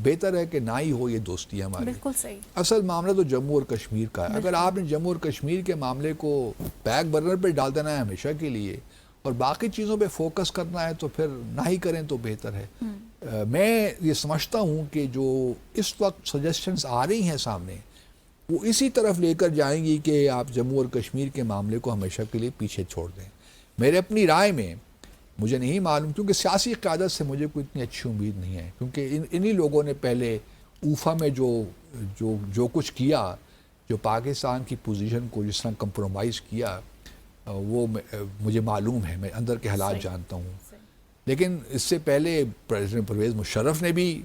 بہتر ہے کہ نہ ہی ہو یہ دوستی ہماری. بالکل صحیح. اصل معاملہ تو جموں اور کشمیر کا ہے. اگر آپ نے جموں اور کشمیر کے معاملے کو بیک برنر پہ ڈال دینا ہے ہمیشہ کے لیے اور باقی چیزوں پہ فوکس کرنا ہے تو پھر نہ ہی کریں تو بہتر ہے. میں یہ سمجھتا ہوں کہ جو اس وقت سجیشنز آ رہی ہیں سامنے وہ اسی طرف لے کر جائیں گی کہ آپ جموں اور کشمیر کے معاملے کو ہمیشہ کے لیے پیچھے چھوڑ دیں. میرے اپنی رائے میں مجھے نہیں معلوم، کیونکہ سیاسی قیادت سے مجھے کوئی اتنی اچھی امید نہیں ہے، کیونکہ انہی لوگوں نے پہلے اوفا میں جو کچھ کیا، جو پاکستان کی پوزیشن کو جس طرح کمپرومائز کیا، وہ مجھے معلوم ہے، میں اندر کے حالات جانتا ہوں. لیکن اس سے پہلے پریزیڈنٹ پرویز مشرف نے بھی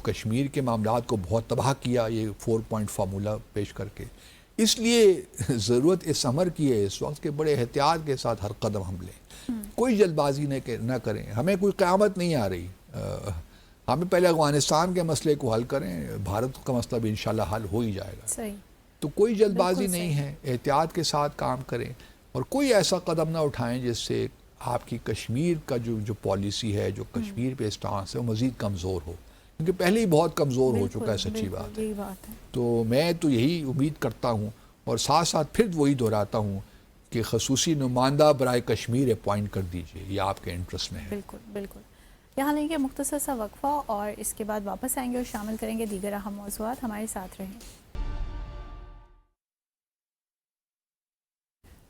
کشمیر کے معاملات کو بہت تباہ کیا یہ 4 پوائنٹ فارمولہ پیش کر کے. اس لیے ضرورت اس امر کی ہے اس وقت کہ بڑے احتیاط کے ساتھ ہر قدم ہم لیں، کوئی جلد بازی نہ کریں. ہمیں کوئی قیامت نہیں آ رہی، ہمیں پہلے افغانستان کے مسئلے کو حل کریں، بھارت کا مسئلہ بھی انشاءاللہ حل ہو ہی جائے گا. صحیح. تو کوئی جلد بازی نہیں ہے، احتیاط کے ساتھ کام کریں اور کوئی ایسا قدم نہ اٹھائیں جس سے آپ کی کشمیر کا جو پالیسی ہے، جو کشمیر پہ اسٹانس ہے وہ مزید کمزور ہو، کیونکہ پہلے ہی بہت کمزور ہو چکا ہے. سچی بات ہے. تو میں تو یہی امید کرتا ہوں اور ساتھ ساتھ پھر وہی دہراتا ہوں کہ خصوصی نمائندہ برائے کشمیر اپوائنٹ کر دیجئے، یہ آپ کے انٹرسٹ میں ہے. بالکل بالکل. یہاں لیں گے مختصر سا وقفہ اور اس کے بعد واپس آئیں گے اور شامل کریں گے دیگر اہم موضوعات. ہمارے ساتھ رہیں.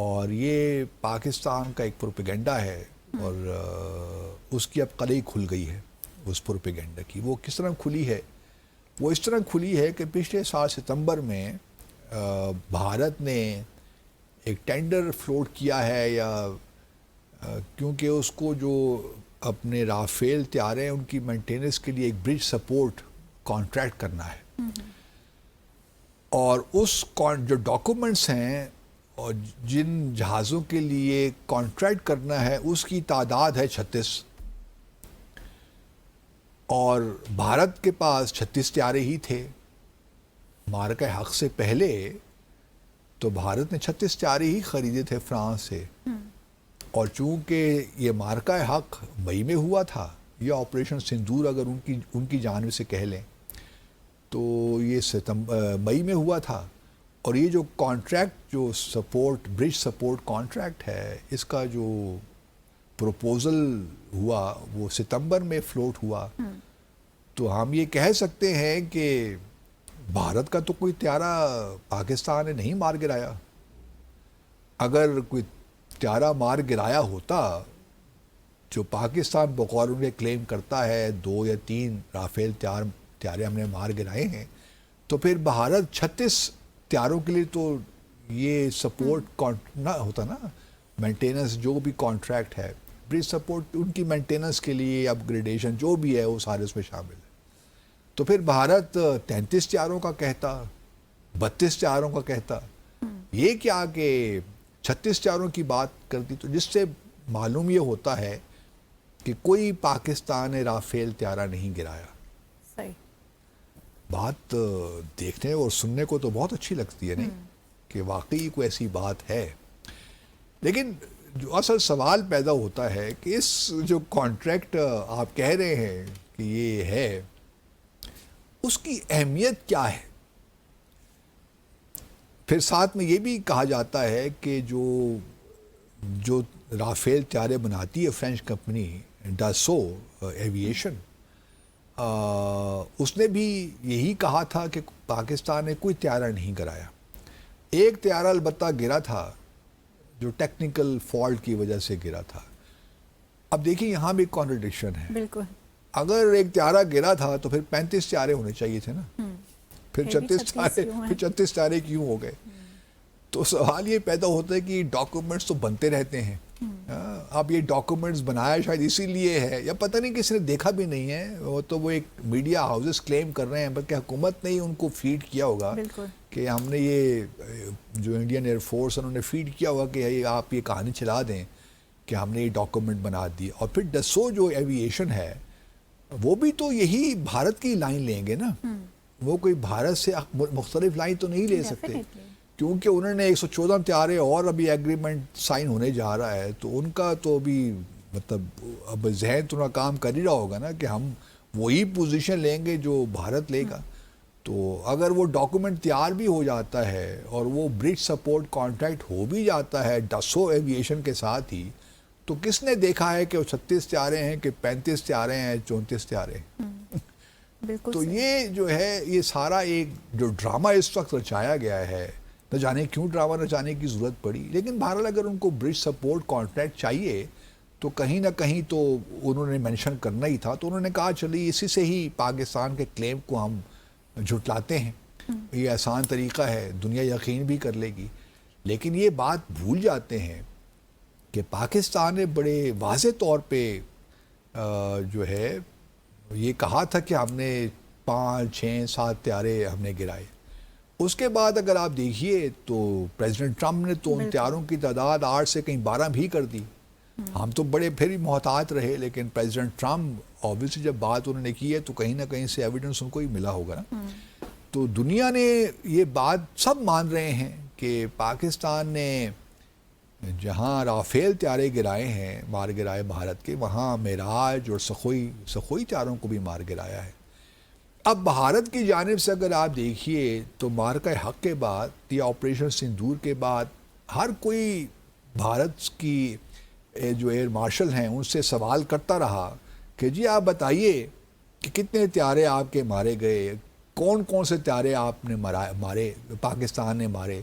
اور یہ پاکستان کا ایک پروپیگنڈا ہے اور اس کی اب قلعی کھل گئی ہے اس پروپیگنڈا کی. وہ کس طرح کھلی ہے؟ وہ اس طرح کھلی ہے کہ پچھلے سال ستمبر میں بھارت نے ایک ٹینڈر فلوٹ کیا ہے یا کیونکہ اس کو جو اپنے رافیل طیارے ہیں ان کی مینٹیننس کے لیے ایک برج سپورٹ کانٹریکٹ کرنا ہے. اور اس جو ڈاکومنٹس ہیں اور جن جہازوں کے لیے کانٹریکٹ کرنا ہے اس کی تعداد ہے 36 اور بھارت کے پاس 36 طیارے ہی تھے. معرکہ حق سے پہلے تو بھارت نے 36 طیارے ہی خریدے تھے فرانس سے. اور چونکہ یہ معرکہ حق مئی میں ہوا تھا یا آپریشن سندور اگر ان کی جانب سے کہہ لیں تو یہ مئی میں ہوا تھا. اور یہ جو کانٹریکٹ جو سپورٹ برج سپورٹ کانٹریکٹ ہے اس کا جو پروپوزل ہوا وہ ستمبر میں فلوٹ ہوا. تو ہم یہ کہہ سکتے ہیں کہ بھارت کا تو کوئی طیارہ پاکستان نے نہیں مار گرایا. اگر کوئی طیارہ مار گرایا ہوتا جو پاکستان بقول ان کے کلیم کرتا ہے 2 یا 3 رافیل طیارے ہم نے مار گرائے ہیں تو پھر بھارت 36 طیاروں کے لیے تو یہ سپورٹ نہ ہوتا نا. مینٹیننس جو بھی کانٹریکٹ ہے برج سپورٹ ان کی مینٹیننس کے لیے اپ گریڈیشن جو بھی ہے وہ سارے اس میں شامل ہے. تو پھر بھارت 33 طیاروں کا کہتا 32 طیاروں کا کہتا. یہ کیا کہ 36 طیاروں کی بات کرتی تو جس سے معلوم یہ ہوتا ہے کہ کوئی پاکستان نے رافیل طیارہ نہیں گرایا. صحیح بات دیکھنے اور سننے کو تو بہت اچھی لگتی ہے نہیں کہ واقعی کوئی ایسی بات ہے. لیکن جو اصل سوال پیدا ہوتا ہے کہ اس جو کانٹریکٹ آپ کہہ رہے ہیں کہ یہ ہے اس کی اہمیت کیا ہے. پھر ساتھ میں یہ بھی کہا جاتا ہے کہ جو رافیل طیارے بناتی ہے فرینچ کمپنی ڈاسو ایویشن اس نے بھی یہی کہا تھا کہ پاکستان نے کوئی طیارہ نہیں گرایا. ایک طیارہ البتہ گرا تھا جو ٹیکنیکل فالٹ کی وجہ سے گرا تھا. اب دیکھیں یہاں بھی کانٹرڈکشن ہے. بالکل اگر ایک طیارہ گرا تھا تو پھر 35 طیارے ہونے چاہیے تھے نا. پھر 36 طیارے کیوں ہو گئے؟ تو سوال یہ پیدا ہوتا ہے کہ ڈاکومنٹس تو بنتے رہتے ہیں. اب یہ ڈاکومنٹس بنایا شاید اسی لیے ہے یا پتہ نہیں کسی نے دیکھا بھی نہیں ہے. وہ تو وہ ایک میڈیا ہاؤسز کلیم کر رہے ہیں بلکہ حکومت نے ہی ان کو فیڈ کیا ہوگا کہ ہم نے یہ جو انڈین ایئر فورس انہوں نے فیڈ کیا ہوگا کہ آپ یہ کہانی چلا دیں کہ ہم نے یہ ڈاکومنٹ بنا دی. اور پھر ڈسو جو ایویشن ہے وہ بھی تو یہی بھارت کی لائن لیں گے نا. وہ کوئی بھارت سے مختلف لائن تو نہیں لے سکتے کیونکہ انہوں نے 114 طیارے اور ابھی ایگریمنٹ سائن ہونے جا رہا ہے. تو ان کا تو ابھی مطلب اب ذہن تو نہ کام کر ہی رہا ہوگا نا کہ ہم وہی پوزیشن لیں گے جو بھارت لے گا. تو اگر وہ ڈاکومنٹ تیار بھی ہو جاتا ہے اور وہ برج سپورٹ کانٹریکٹ ہو بھی جاتا ہے ڈسو ایویشن کے ساتھ ہی تو کس نے دیکھا ہے کہ وہ 36 طیارے ہیں کہ 35 طیارے ہیں 34 طیارے ہیں. تو یہ جو ہے یہ سارا ایک جو ڈرامہ اس وقت رچایا گیا ہے نہ جانے کیوں ڈرامہ رچانے کی ضرورت پڑی. لیکن بہرحال اگر ان کو برج سپورٹ کانٹریکٹ چاہیے تو کہیں نہ کہیں تو انہوں نے مینشن کرنا ہی تھا. تو انہوں نے کہا چلیے اسی سے ہی پاکستان کے کلیم کو ہم جھٹلاتے ہیں. یہ آسان طریقہ ہے دنیا یقین بھی کر لے گی. لیکن یہ بات بھول جاتے ہیں کہ پاکستان نے بڑے واضح طور پہ جو ہے یہ کہا تھا کہ ہم نے 5 6 7 طیارے ہم نے گرائے. اس کے بعد اگر آپ دیکھیے تو پریزیڈنٹ ٹرمپ نے تو ان طیاروں کی تعداد 8 سے کہیں 12 بھی کر دی. ہم تو بڑے پھر بھی محتاط رہے لیکن پریزیڈنٹ ٹرمپ آبویسلی جب بات انہوں نے کی ہے تو کہیں نہ کہیں سے ایویڈنس ان کو ہی ملا ہوگا نا. تو دنیا نے یہ بات سب مان رہے ہیں کہ پاکستان نے جہاں رافیل طیارے گرائے ہیں مار گرائے بھارت کے وہاں معراج اور سخوئی طیاروں کو بھی مار گرایا ہے. اب بھارت کی جانب سے اگر آپ دیکھیے تو مارکہ حق کے بعد یا آپریشن سندور کے بعد ہر کوئی بھارت کی جو ایئر مارشل ہیں ان سے سوال کرتا رہا کہ جی آپ بتائیے کہ کتنے طیارے آپ کے مارے گئے, کون کون سے طیارے آپ نے مارے, پاکستان نے مارے.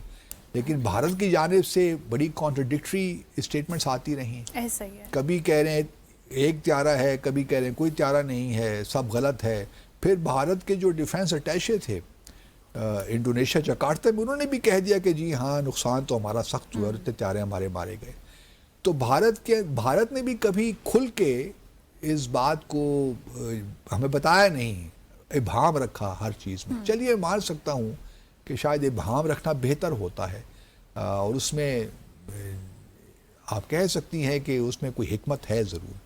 لیکن بھارت کی جانب سے بڑی کانٹرڈکٹری اسٹیٹمنٹس آتی رہیں. ایسا ہی ہے. کبھی کہہ رہے ہیں ایک طیارہ ہے, کبھی کہہ رہے ہیں کوئی طیارہ نہیں ہے, سب غلط ہے. پھر بھارت کے جو ڈیفنس اٹیشے تھے انڈونیشیا جکارتا میں, انہوں نے بھی کہہ دیا کہ جی ہاں نقصان تو ہمارا سخت ہوا اور اتنے طیارے ہمارے مارے گئے. تو بھارت نے بھی کبھی کھل کے اس بات کو ہمیں بتایا نہیں, ابہام رکھا ہر چیز میں. چلیے مان سکتا ہوں کہ شاید ابہام رکھنا بہتر ہوتا ہے, اور اس میں آپ کہہ سکتی ہیں کہ اس میں کوئی حکمت ہے ضرور,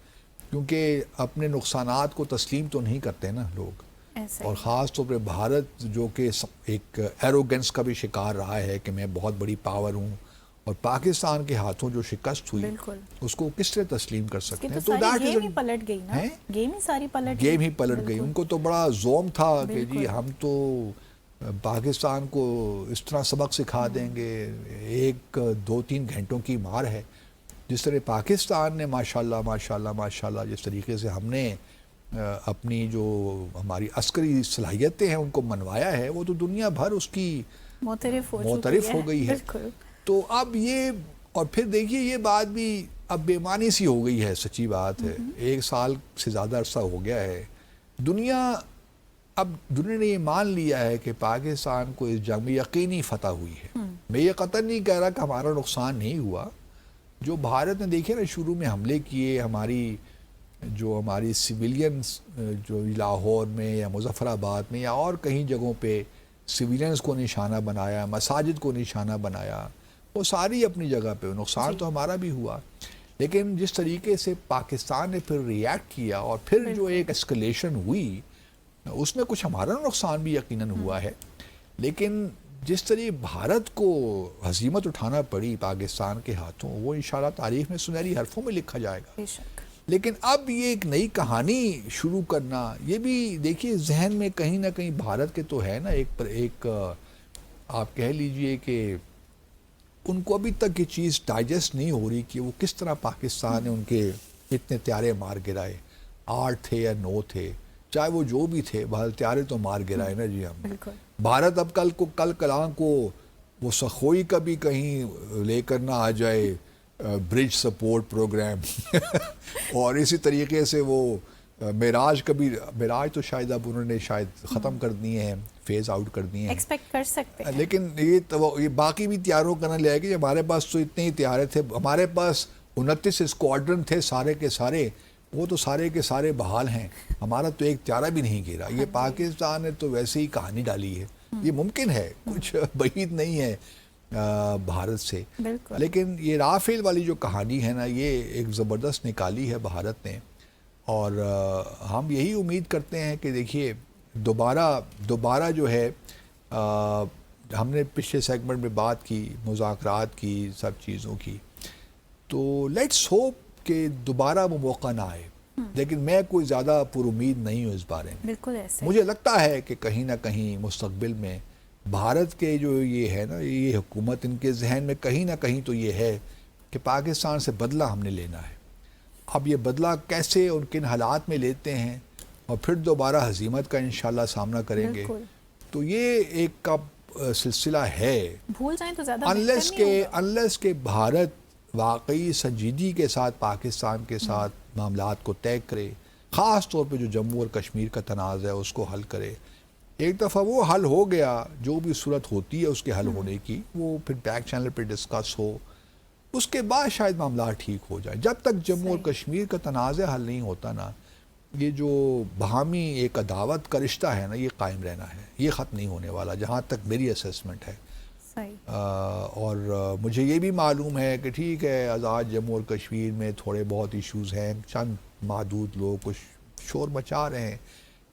کیونکہ اپنے نقصانات کو تسلیم تو نہیں کرتے نا لوگ. اور خاص طور پہ بھارت جو کہ ایک ایروگنس کا بھی شکار رہا ہے کہ میں بہت بڑی پاور ہوں, اور پاکستان کے ہاتھوں جو شکست ہوئی اس کو کس طرح تسلیم کر سکتے ہیں. تو گیم ہی پلٹ گئی نا, گیم ہی پلٹ گئی. ان کو تو بڑا زوم تھا کہ جی ہم تو پاکستان کو اس طرح سبق سکھا دیں گے. 1-2-3 گھنٹوں کی مار ہے. جس طرح پاکستان نے ماشاءاللہ جس طریقے سے ہم نے اپنی جو ہماری عسکری صلاحیتیں ہیں ان کو منوایا ہے, وہ تو دنیا بھر اس کی معترف ہو گئی ہے. تو اب یہ, اور پھر دیکھیے یہ بات بھی اب بے معنی سی ہو گئی ہے. سچی بات ہے, 1 سال سے زیادہ عرصہ ہو گیا ہے. دنیا نے یہ مان لیا ہے کہ پاکستان کو اس جنگ میں یقینی فتح ہوئی ہے. میں یہ قطعاً نہیں کہہ رہا کہ ہمارا نقصان نہیں ہوا. جو بھارت نے دیکھے نا شروع میں حملے کیے, ہماری سویلینز جو لاہور میں یا مظفر آباد میں یا اور کہیں جگہوں پہ سویلینز کو نشانہ بنایا, مساجد کو نشانہ بنایا, وہ ساری اپنی جگہ پہ. نقصان تو ہمارا بھی ہوا, لیکن جس طریقے سے پاکستان نے پھر ریئیکٹ کیا اور پھر جو ایک اسکلیشن ہوئی, اس میں کچھ ہمارا نقصان بھی یقیناً ہوا ہے. لیکن جس طرح بھارت کو ہزیمت اٹھانا پڑی پاکستان کے ہاتھوں, وہ انشاءاللہ تاریخ میں سنہری حرفوں میں لکھا جائے گا. لیکن اب یہ ایک نئی کہانی شروع کرنا, یہ بھی دیکھیے ذہن میں کہیں نہ کہیں بھارت کے تو ہے نا ایک آپ کہہ لیجئے کہ ان کو ابھی تک یہ چیز ڈائجسٹ نہیں ہو رہی کہ وہ کس طرح پاکستان نے ان کے اتنے طیارے مار گرائے. 8 تھے یا 9 تھے, چاہے وہ جو بھی تھے, بہرحال طیارے تو مار گرائے نا جی ہم. بھارت اب کل کلاں کو وہ سخوئی کا بھی کہیں لے کر نہ آ جائے برج سپورٹ پروگرام اور اسی طریقے سے وہ معراج تو شاید اب انہوں نے شاید ختم کر دی ہیں, فیز آؤٹ کر دی ہیں, ایکسپیکٹ کر سکتے ہیں. لیکن یہ باقی بھی تیاروں کا نہ لے کہ ہمارے پاس تو اتنے ہی تیارے تھے. ہمارے پاس 29 اسکواڈرن تھے سارے کے سارے, وہ تو سارے کے سارے بحال ہیں. ہمارا تو ایک تیارہ بھی نہیں گرا. یہ پاکستان نے تو ویسے ہی کہانی ڈالی ہے. یہ ممکن ہے, کچھ بعید نہیں ہے بھارت سے. لیکن یہ رافیل والی جو کہانی ہے نا, یہ ایک زبردست نکالی ہے بھارت نے, اور ہم یہی امید کرتے ہیں کہ دیکھیے دوبارہ جو ہے, ہم نے پچھلے سیگمنٹ میں بات کی مذاکرات کی, سب چیزوں کی, تو لیٹس ہوپ کہ دوبارہ وہ موقع نہ آئے. لیکن میں کوئی زیادہ پر امید نہیں ہوں اس بارے میں. بالکل ایسے مجھے لگتا ہے کہ کہیں نہ کہیں مستقبل میں بھارت کے جو یہ ہے نا, یہ حکومت, ان کے ذہن میں کہیں نہ کہیں تو یہ ہے کہ پاکستان سے بدلہ ہم نے لینا ہے. اب یہ بدلہ کیسے اور کن حالات میں لیتے ہیں, اور پھر دوبارہ ہزیمت کا انشاءاللہ سامنا کریں گے, تو یہ ایک کا سلسلہ ہے. بھول جائیں تو زیادہ انلیس کہ بھارت واقعی سنجیدگی کے ساتھ پاکستان کے ساتھ معاملات کو طے کرے, خاص طور پہ جو جموں اور کشمیر کا تنازع ہے اس کو حل کرے. ایک دفعہ وہ حل ہو گیا, جو بھی صورت ہوتی ہے اس کے حل ہونے کی, وہ پھر بیک چینل پہ ڈسکس ہو, اس کے بعد شاید معاملات ٹھیک ہو جائے. جب تک جموں اور کشمیر کا تنازع حل نہیں ہوتا نا, یہ جو باہمی ایک عداوت کا رشتہ ہے نا, یہ قائم رہنا ہے, یہ ختم نہیں ہونے والا, جہاں تک میری اسیسمنٹ ہے. اور مجھے یہ بھی معلوم ہے کہ ٹھیک ہے آزاد جموں اور کشمیر میں تھوڑے بہت ایشوز ہیں, چند محدود لوگ کچھ شور مچا رہے ہیں,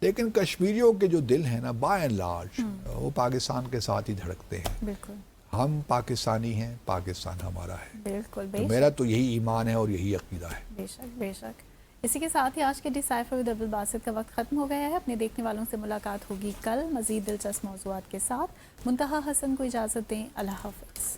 لیکن کشمیریوں کے جو دل ہیں نا, بائی اینڈ لارج وہ پاکستان کے ساتھ ہی دھڑکتے ہیں. بالکل ہم پاکستانی ہیں, پاکستان ہمارا ہے. بالکل, تو میرا تو یہی ایمان ہے اور یہی عقیدہ ہے. بے شک بے شک. اسی کے ساتھ ہی آج کے ڈیسائفر ود عبدالباسط کا وقت ختم ہو گیا ہے. اپنے دیکھنے والوں سے ملاقات ہوگی کل مزید دلچسپ موضوعات کے ساتھ. منتہا حسن کو اجازت دیں. اللہ حافظ.